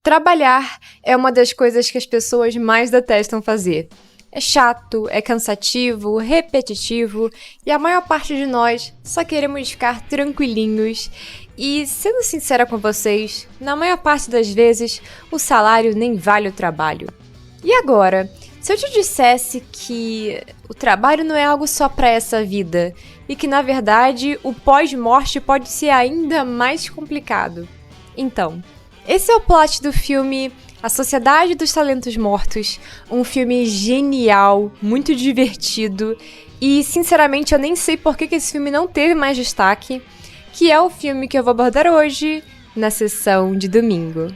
Trabalhar é uma das coisas que as pessoas mais detestam fazer. É chato, é cansativo, repetitivo e a maior parte de nós só queremos ficar tranquilinhos. E, sendo sincera com vocês, na maior parte das vezes o salário nem vale o trabalho. E agora, se eu te dissesse que o trabalho não é algo só para essa vida e que, na verdade, o pós-morte pode ser ainda mais complicado? Então, esse é o plot do filme A Sociedade dos Talentos Mortos, um filme genial, muito divertido e, sinceramente, eu nem sei por que esse filme não teve mais destaque, que é o filme que eu vou abordar hoje na sessão de domingo.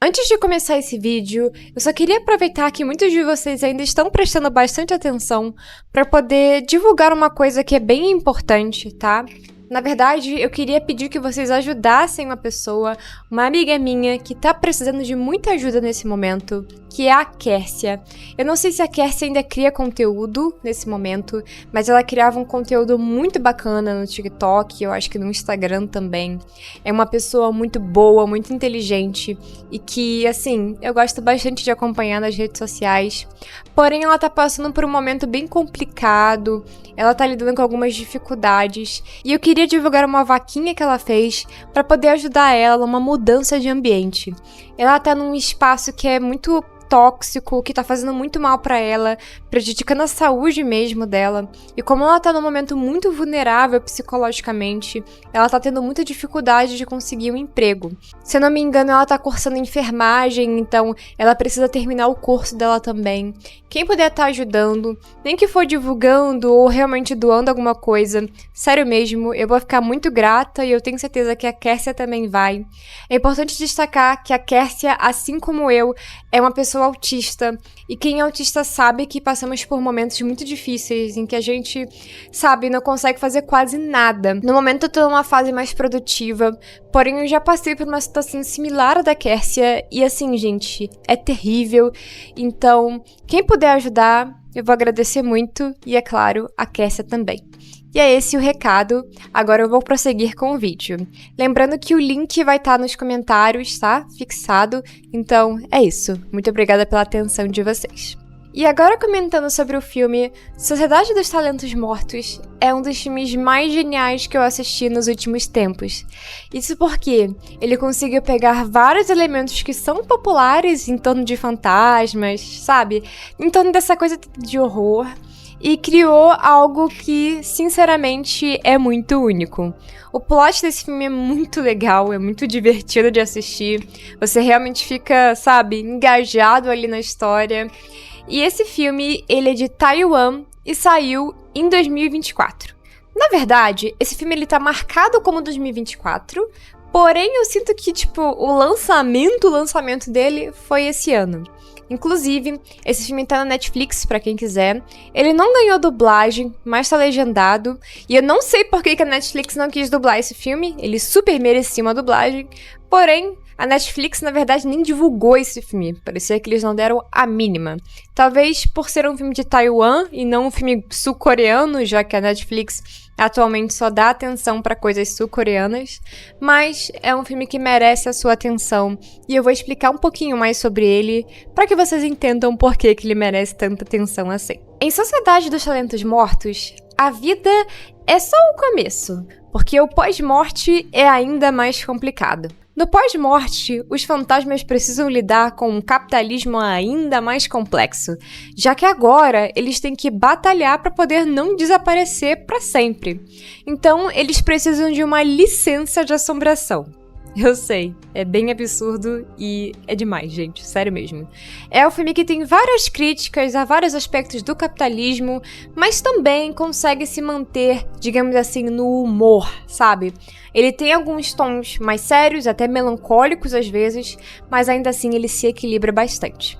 Antes de começar esse vídeo, eu só queria aproveitar que muitos de vocês ainda estão prestando bastante atenção para poder divulgar uma coisa que é bem importante, tá? Na verdade, eu queria pedir que vocês ajudassem uma pessoa, uma amiga minha, que tá precisando de muita ajuda nesse momento, que é a Kércia. Eu não sei se a Kércia ainda cria conteúdo nesse momento, mas ela criava um conteúdo muito bacana no TikTok, eu acho que no Instagram também. É uma pessoa muito boa, muito inteligente e que, assim, eu gosto bastante de acompanhar nas redes sociais. Porém, ela tá passando por um momento bem complicado, ela tá lidando com algumas dificuldades e eu queria divulgar uma vaquinha que ela fez para poder ajudar ela numa mudança de ambiente. Ela tá num espaço que é muito tóxico, que tá fazendo muito mal pra ela, prejudicando a saúde mesmo dela. E como ela tá num momento muito vulnerável psicologicamente, ela tá tendo muita dificuldade de conseguir um emprego. Se eu não me engano, ela tá cursando enfermagem, então ela precisa terminar o curso dela também. Quem puder tá ajudando, nem que for divulgando ou realmente doando alguma coisa, sério mesmo, eu vou ficar muito grata e eu tenho certeza que a Kércia também vai. É importante destacar que a Kércia, assim como eu, é uma pessoa autista, e quem é autista sabe que passamos por momentos muito difíceis, em que a gente, sabe, não consegue fazer quase nada. No momento eu tô numa fase mais produtiva, porém eu já passei por uma situação similar à da Kércia, e assim, gente, é terrível. Então, quem puder ajudar, eu vou agradecer muito, e é claro, a Kércia também. E é esse o recado, agora eu vou prosseguir com o vídeo. Lembrando que o link vai estar nos comentários, tá? Fixado. Então, é isso. Muito obrigada pela atenção de vocês. E agora comentando sobre o filme, Sociedade dos Talentos Mortos é um dos filmes mais geniais que eu assisti nos últimos tempos. Isso porque ele conseguiu pegar vários elementos que são populares em torno de fantasmas, sabe? Em torno dessa coisa de horror, e criou algo que, sinceramente, é muito único. O plot desse filme é muito legal, é muito divertido de assistir. Você realmente fica, sabe, engajado ali na história. E esse filme, ele é de Taiwan e saiu em 2024. Na verdade, esse filme ele tá marcado como 2024, porém eu sinto que, tipo, o lançamento dele foi esse ano. Inclusive, esse filme tá na Netflix, pra quem quiser. Ele não ganhou dublagem, mas tá legendado. E eu não sei por que a Netflix não quis dublar esse filme. Ele super merecia uma dublagem. Porém, a Netflix, na verdade, nem divulgou esse filme. Parecia que eles não deram a mínima. Talvez por ser um filme de Taiwan e não um filme sul-coreano, já que a Netflix atualmente só dá atenção para coisas sul-coreanas, mas é um filme que merece a sua atenção e eu vou explicar um pouquinho mais sobre ele para que vocês entendam por que ele merece tanta atenção assim. Em Sociedade dos Talentos Mortos, a vida é só o começo, porque o pós-morte é ainda mais complicado. No pós-morte, os fantasmas precisam lidar com um capitalismo ainda mais complexo, já que agora eles têm que batalhar para poder não desaparecer para sempre. Então, eles precisam de uma licença de assombração. Eu sei, é bem absurdo e é demais, gente, sério mesmo. É um filme que tem várias críticas a vários aspectos do capitalismo, mas também consegue se manter, digamos assim, no humor, sabe? Ele tem alguns tons mais sérios, até melancólicos às vezes, mas ainda assim ele se equilibra bastante.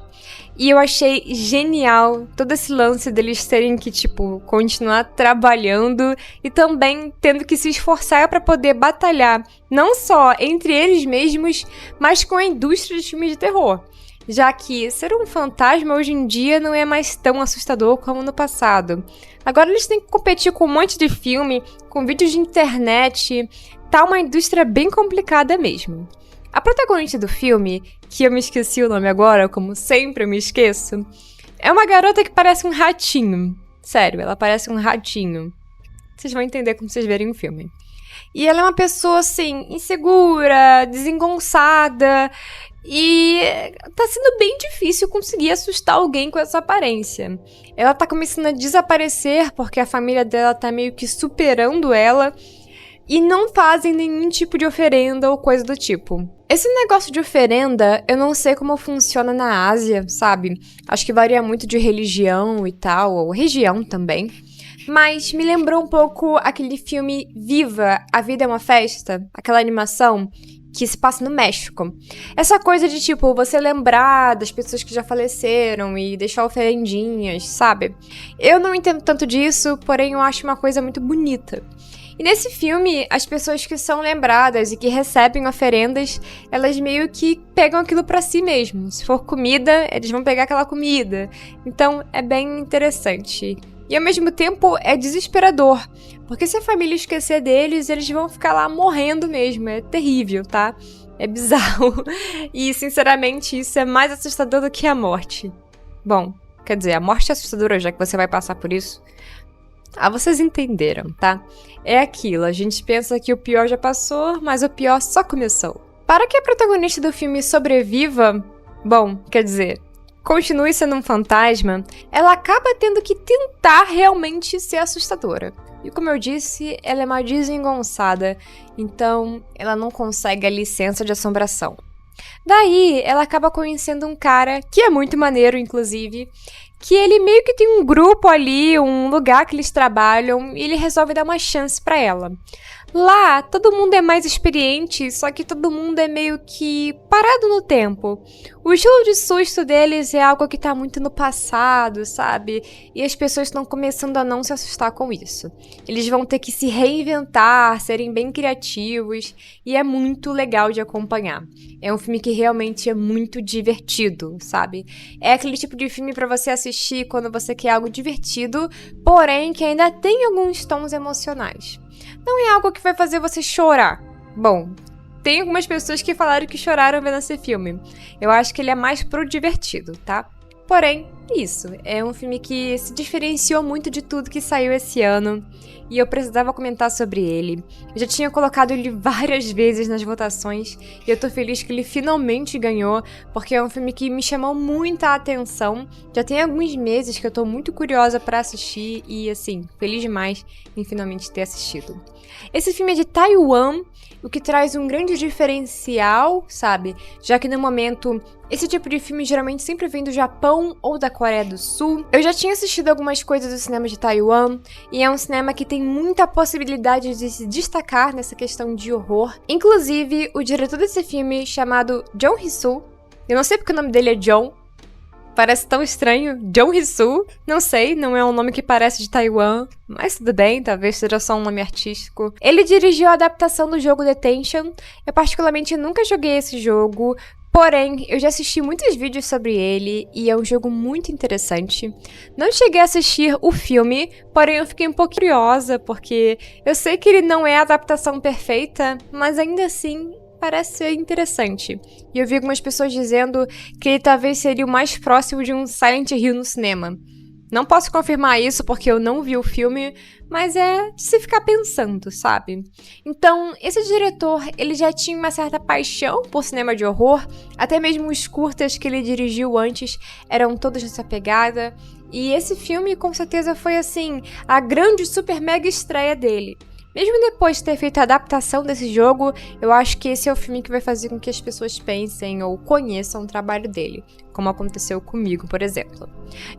E eu achei genial todo esse lance deles terem que, tipo, continuar trabalhando e também tendo que se esforçar para poder batalhar, não só entre eles mesmos, mas com a indústria de filmes de terror. já que ser um fantasma hoje em dia não é mais tão assustador como no passado. Agora eles têm que competir com um monte de filme, com vídeos de internet, tá uma indústria bem complicada mesmo. A protagonista do filme, que eu me esqueci o nome agora, como sempre eu me esqueço, é uma garota que parece um ratinho. Sério, ela parece um ratinho. Vocês vão entender quando vocês verem o filme. E ela é uma pessoa, assim, insegura, desengonçada, e tá sendo bem difícil conseguir assustar alguém com essa aparência. Ela tá começando a desaparecer porque a família dela tá meio que superando ela e não fazem nenhum tipo de oferenda ou coisa do tipo. Esse negócio de oferenda, eu não sei como funciona na Ásia, sabe? Acho que varia muito de religião e tal, ou região também. Mas me lembrou um pouco aquele filme Viva, A Vida é uma Festa, aquela animação que se passa no México. Essa coisa de, tipo, você lembrar das pessoas que já faleceram e deixar oferendinhas, sabe? Eu não entendo tanto disso, porém eu acho uma coisa muito bonita. E nesse filme, as pessoas que são lembradas e que recebem oferendas, elas meio que pegam aquilo pra si mesmo. Se for comida, eles vão pegar aquela comida. Então, é bem interessante. E ao mesmo tempo é desesperador, porque se a família esquecer deles, eles vão ficar lá morrendo mesmo, é terrível, tá? É bizarro. E sinceramente isso é mais assustador do que a morte. Bom, quer dizer, a morte é assustadora já que você vai passar por isso. Ah, vocês entenderam, tá? É aquilo, a gente pensa que o pior já passou, mas o pior só começou. Para que a protagonista do filme sobreviva, bom, quer dizer, continue sendo um fantasma, ela acaba tendo que tentar realmente ser assustadora. E como eu disse, ela é uma desengonçada, então ela não consegue a licença de assombração. Daí, ela acaba conhecendo um cara, que é muito maneiro, inclusive, que ele meio que tem um grupo ali, um lugar que eles trabalham, e ele resolve dar uma chance pra ela. Lá, todo mundo é mais experiente, só que todo mundo é meio que parado no tempo. O estilo de susto deles é algo que tá muito no passado, sabe? E as pessoas estão começando a não se assustar com isso. Eles vão ter que se reinventar, serem bem criativos, e é muito legal de acompanhar. É um filme que realmente é muito divertido, sabe? É aquele tipo de filme pra você assistir quando você quer algo divertido, porém que ainda tem alguns tons emocionais. Não é algo que vai fazer você chorar. Bom, tem algumas pessoas que falaram que choraram vendo esse filme. Eu acho que ele é mais pro divertido, tá? Porém, isso. É um filme que se diferenciou muito de tudo que saiu esse ano. E eu precisava comentar sobre ele. Eu já tinha colocado ele várias vezes nas votações. E eu tô feliz que ele finalmente ganhou. Porque é um filme que me chamou muita atenção. Já tem alguns meses que eu tô muito curiosa pra assistir. E assim, feliz demais em finalmente ter assistido. Esse filme é de Taiwan, o que traz um grande diferencial, sabe? Já que no momento, esse tipo de filme geralmente sempre vem do Japão ou da Coreia do Sul. Eu já tinha assistido algumas coisas do cinema de Taiwan, e é um cinema que tem muita possibilidade de se destacar nessa questão de horror. Inclusive, o diretor desse filme, chamado Jong Hee-soo, eu não sei porque o nome dele é John, parece tão estranho, Jong Hee-soo, não sei, não é um nome que parece de Taiwan, mas tudo bem, talvez seja só um nome artístico. Ele dirigiu a adaptação do jogo Detention, eu particularmente nunca joguei esse jogo, porém, eu já assisti muitos vídeos sobre ele e é um jogo muito interessante. Não cheguei a assistir o filme, porém eu fiquei um pouco curiosa, porque eu sei que ele não é a adaptação perfeita, mas ainda assim parece ser interessante. E eu vi algumas pessoas dizendo que ele talvez seria o mais próximo de um Silent Hill no cinema. Não posso confirmar isso porque eu não vi o filme, mas é de se ficar pensando, sabe? Então, esse diretor, ele já tinha uma certa paixão por cinema de horror, até mesmo os curtas que ele dirigiu antes eram todos nessa pegada, e esse filme com certeza foi, assim, a grande super mega estreia dele. Mesmo depois de ter feito a adaptação desse jogo, eu acho que esse é o filme que vai fazer com que as pessoas pensem ou conheçam o trabalho dele, como aconteceu comigo, por exemplo.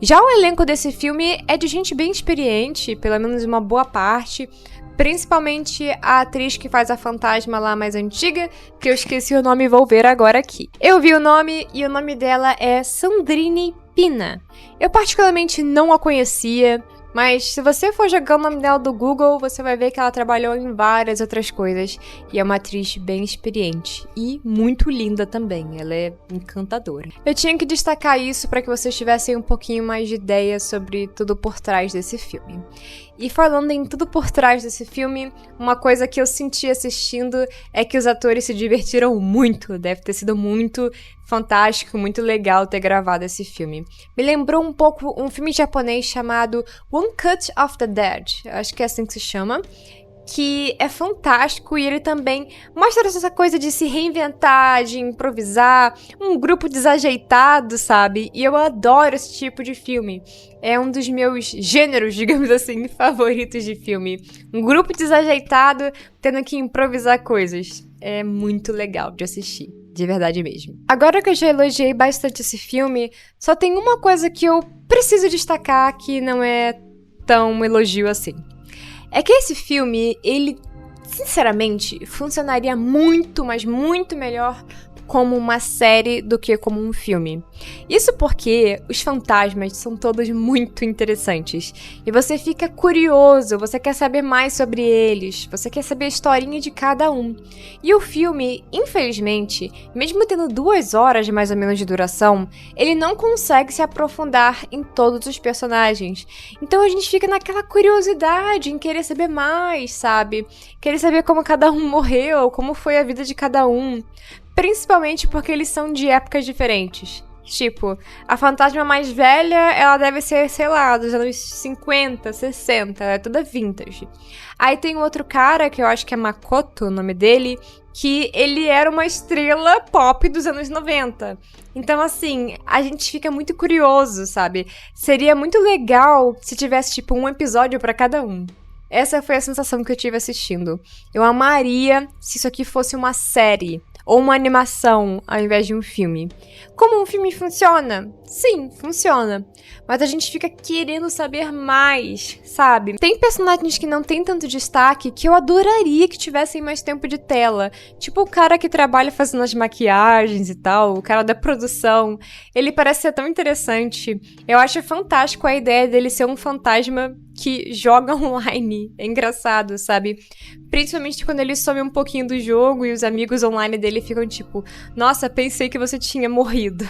Já o elenco desse filme é de gente bem experiente, pelo menos uma boa parte, principalmente a atriz que faz a fantasma lá mais antiga, que eu esqueci o nome e vou ver agora aqui. Eu vi o nome e o nome dela é Sandrine Pina. Eu particularmente não a conhecia, Mas se você for jogar o nome dela do Google, você vai ver que ela trabalhou em várias outras coisas. E é uma atriz bem experiente. E muito linda também. Ela é encantadora. Eu tinha que destacar isso para que vocês tivessem um pouquinho mais de ideia sobre tudo por trás desse filme. E falando em tudo por trás desse filme, uma coisa que eu senti assistindo é que os atores se divertiram muito. Deve ter sido muito fantástico, muito legal ter gravado esse filme. Me lembrou um pouco um filme japonês chamado One Cut of the Dead, acho que é assim que se chama, que é fantástico e ele também mostra essa coisa de se reinventar, de improvisar, um grupo desajeitado, sabe? E eu adoro esse tipo de filme. É um dos meus gêneros, digamos assim, favoritos de filme. Um grupo desajeitado tendo que improvisar coisas. É muito legal de assistir. De verdade mesmo. Agora que eu já elogiei bastante esse filme, só tem uma coisa que eu preciso destacar que não é tão um elogio assim. É que esse filme, ele, sinceramente, funcionaria muito, mas muito melhor como uma série do que como um filme. Isso porque os fantasmas são todos muito interessantes. E você fica curioso, você quer saber mais sobre eles, você quer saber a historinha de cada um. E o filme, infelizmente, mesmo tendo 2 horas mais ou menos de duração, ele não consegue se aprofundar em todos os personagens. Então a gente fica naquela curiosidade em querer saber mais, sabe? Querer saber como cada um morreu, como foi a vida de cada um. Principalmente porque eles são de épocas diferentes. Tipo, a fantasma mais velha, ela deve ser, sei lá, dos anos 50, 60, é toda vintage. Aí tem outro cara, que eu acho que é Makoto, o nome dele, que ele era uma estrela pop dos anos 90. Então, assim, a gente fica muito curioso, sabe? Seria muito legal se tivesse, tipo, um episódio pra cada um. Essa foi a sensação que eu tive assistindo. Eu amaria se isso aqui fosse uma série ou uma animação ao invés de um filme. Como um filme funciona? Sim, funciona. Mas a gente fica querendo saber mais, sabe? Tem personagens que não tem tanto destaque que eu adoraria que tivessem mais tempo de tela. Tipo o cara que trabalha fazendo as maquiagens e tal, o cara da produção. Ele parece ser tão interessante. Eu acho fantástico a ideia dele ser um fantasma que joga online. É engraçado, sabe? Principalmente quando ele some um pouquinho do jogo e os amigos online dele ficam tipo, nossa, pensei que você tinha morrido.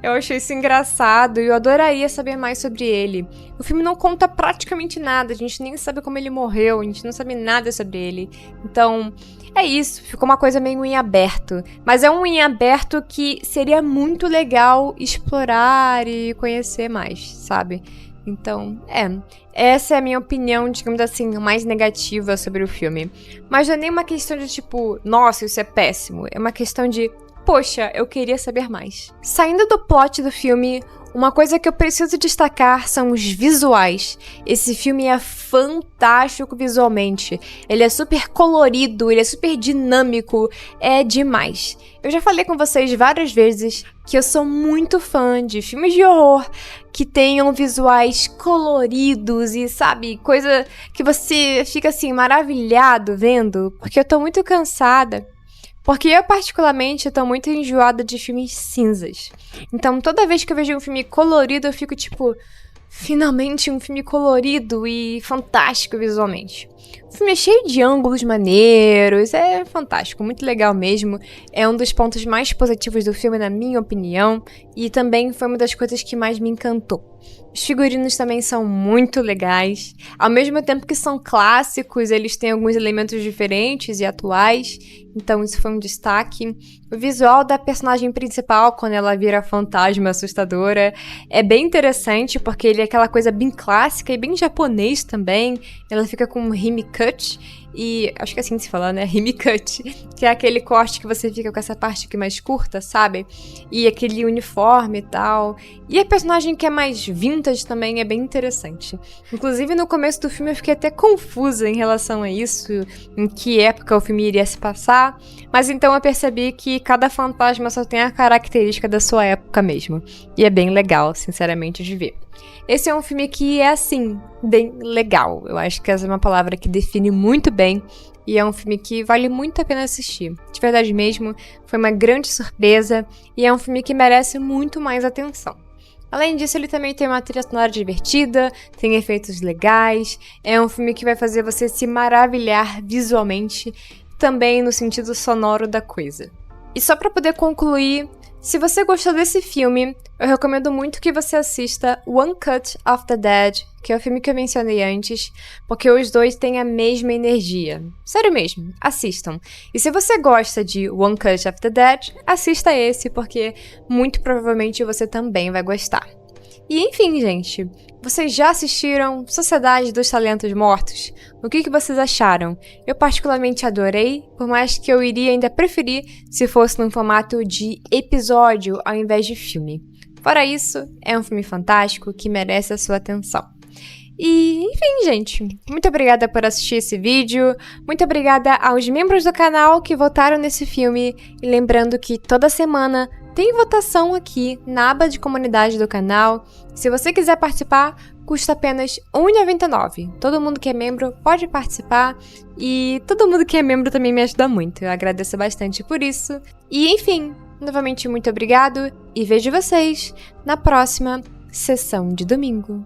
Eu achei isso engraçado e eu adoraria saber mais sobre ele. O filme não conta praticamente nada, a gente nem sabe como ele morreu, a gente não sabe nada sobre ele. Então, é isso, ficou uma coisa meio em aberto. Mas é um em aberto que seria muito legal explorar e conhecer mais, sabe? Então, essa é a minha opinião, digamos assim, mais negativa sobre o filme. Mas não é nem uma questão de tipo, nossa, isso é péssimo. É uma questão de, poxa, eu queria saber mais. Saindo do plot do filme, uma coisa que eu preciso destacar são os visuais. Esse filme é fantástico visualmente. Ele é super colorido, ele é super dinâmico, é demais. Eu já falei com vocês várias vezes que eu sou muito fã de filmes de horror que tenham visuais coloridos e, sabe, coisa que você fica assim maravilhado vendo, porque eu tô muito cansada. Porque eu, particularmente, tô muito enjoada de filmes cinzas. Então, toda vez que eu vejo um filme colorido, eu fico tipo, finalmente um filme colorido e fantástico visualmente. O filme é cheio de ângulos maneiros, é fantástico, muito legal mesmo. É um dos pontos mais positivos do filme, na minha opinião, e também foi uma das coisas que mais me encantou. Os figurinos também são muito legais. Ao mesmo tempo que são clássicos, eles têm alguns elementos diferentes e atuais, então isso foi um destaque. O visual da personagem principal, quando ela vira fantasma assustadora, é bem interessante, porque ele é aquela coisa bem clássica e bem japonês também. Ela fica com um himi-cut, e acho que é assim que se fala, né? Himi-cut, que é aquele corte que você fica com essa parte aqui mais curta, sabe? E aquele uniforme e tal. E a personagem que é mais vintage também é bem interessante. Inclusive, no começo do filme eu fiquei até confusa em relação a isso, em que época o filme iria se passar, mas então eu percebi que cada fantasma só tem a característica da sua época mesmo. E é bem legal, sinceramente, de ver. Esse é um filme que é, assim, bem legal. Eu acho que essa é uma palavra que define muito bem. E é um filme que vale muito a pena assistir. De verdade mesmo, foi uma grande surpresa. E é um filme que merece muito mais atenção. Além disso, ele também tem uma trilha sonora divertida, tem efeitos legais, é um filme que vai fazer você se maravilhar visualmente, também no sentido sonoro da coisa. E só pra poder concluir, se você gostou desse filme, eu recomendo muito que você assista One Cut of the Dead, que é o filme que eu mencionei antes, porque os dois têm a mesma energia. Sério mesmo, assistam. E se você gosta de One Cut of the Dead, assista esse, porque muito provavelmente você também vai gostar. E enfim, gente, vocês já assistiram Sociedade dos Talentos Mortos? O que vocês acharam? Eu particularmente adorei, por mais que eu iria ainda preferir se fosse num formato de episódio ao invés de filme. Fora isso, é um filme fantástico que merece a sua atenção. E, enfim, gente, muito obrigada por assistir esse vídeo, muito obrigada aos membros do canal que votaram nesse filme, e lembrando que toda semana tem votação aqui na aba de comunidade do canal. Se você quiser participar, custa apenas R$ 1,99. Todo mundo que é membro pode participar, e todo mundo que é membro também me ajuda muito, eu agradeço bastante por isso. E, enfim, novamente muito obrigado, e vejo vocês na próxima sessão de domingo.